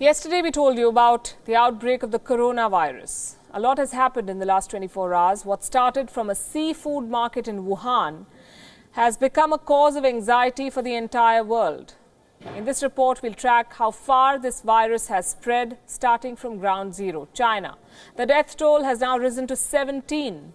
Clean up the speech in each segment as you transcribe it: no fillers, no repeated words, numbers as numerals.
Yesterday we told you about the outbreak of the coronavirus. A lot has happened in the last 24 hours. What started from a seafood market in Wuhan has become a cause of anxiety for the entire world. In this report, we'll track how far this virus has spread, starting from ground zero, China. The death toll has now risen to 17.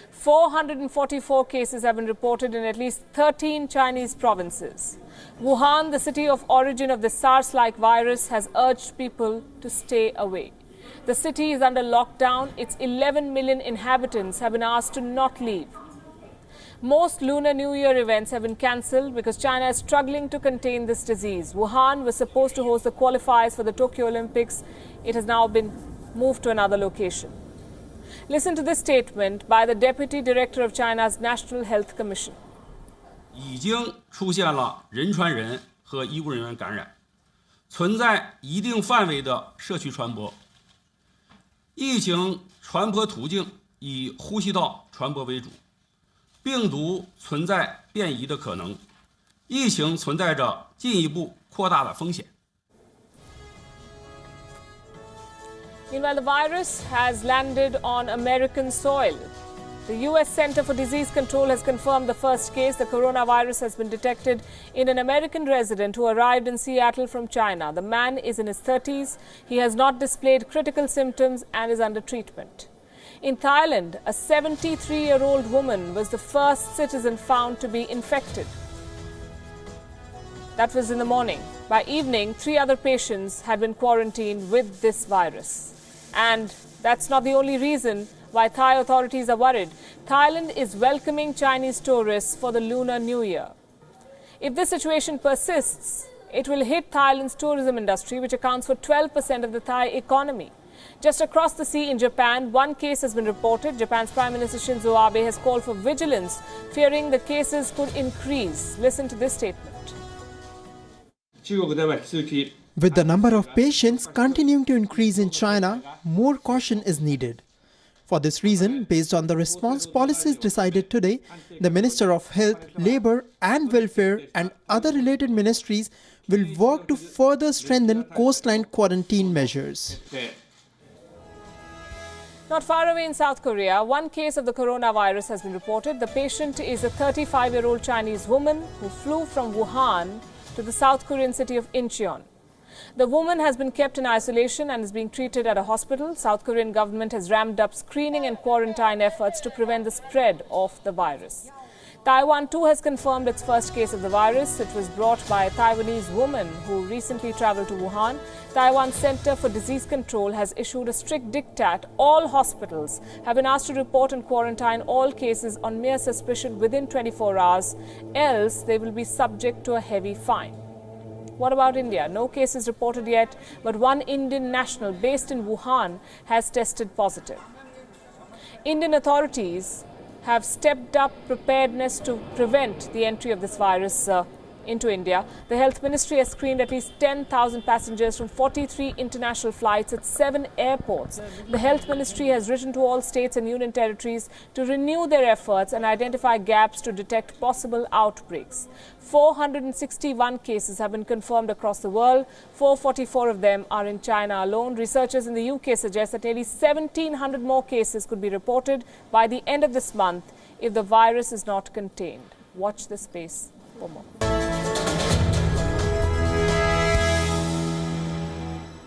444 cases have been reported in at least 13 Chinese provinces. Wuhan, the city of origin of the SARS-like virus, has urged people to stay away. The city is under lockdown. Its 11 million inhabitants have been asked to not leave. Most Lunar New Year events have been cancelled because China is struggling to contain this disease. Wuhan was supposed to host the qualifiers for the Tokyo Olympics. It has now been moved to another location. Listen to this statement by the Deputy Director of China's National Health Commission. 已经出现了人传人和医务人员感染，存在一定范围的社区传播。疫情传播途径以呼吸道传播为主，病毒存在变异的可能，疫情存在着进一步扩大的风险。 Meanwhile, the virus has landed on American soil. The U.S. Center for Disease Control has confirmed the first case. The coronavirus has been detected in an American resident who arrived in Seattle from China. The man is in his 30s. He has not displayed critical symptoms and is under treatment. In Thailand, a 73-year-old woman was the first citizen found to be infected. That was in the morning. By evening, 3 other patients had been quarantined with this virus. And that's not the only reason why Thai authorities are worried. Thailand is welcoming Chinese tourists for the Lunar New Year. If this situation persists, it will hit Thailand's tourism industry, which accounts for 12% of the Thai economy. Just across the sea in Japan, 1 case has been reported. Japan's Prime Minister Shinzo Abe has called for vigilance, fearing the cases could increase. Listen to this statement. With the number of patients continuing to increase in China, more caution is needed. For this reason, based on the response policies decided today, the Minister of Health, Labour and Welfare and other related ministries will work to further strengthen coastline quarantine measures. Not far away in South Korea, 1 case of the coronavirus has been reported. The patient is a 35-year-old Chinese woman who flew from Wuhan to the South Korean city of Incheon. The woman has been kept in isolation and is being treated at a hospital. South Korean government has ramped up screening and quarantine efforts to prevent the spread of the virus. Taiwan too has confirmed its first case of the virus. It was brought by a Taiwanese woman who recently travelled to Wuhan. Taiwan's Center for Disease Control has issued a strict diktat. All hospitals have been asked to report and quarantine all cases on mere suspicion within 24 hours, else they will be subject to a heavy fine. What about India? No cases reported yet, but 1 Indian national based in Wuhan has tested positive. Indian authorities have stepped up preparedness to prevent the entry of this virus into India. The Health Ministry has screened at least 10,000 passengers from 43 international flights at 7 airports. The Health Ministry has written to all states and union territories to renew their efforts and identify gaps to detect possible outbreaks. 461 cases have been confirmed across the world. 444 of them are in China alone. Researchers in the UK suggest that nearly 1,700 more cases could be reported by the end of this month if the virus is not contained. Watch this space for more.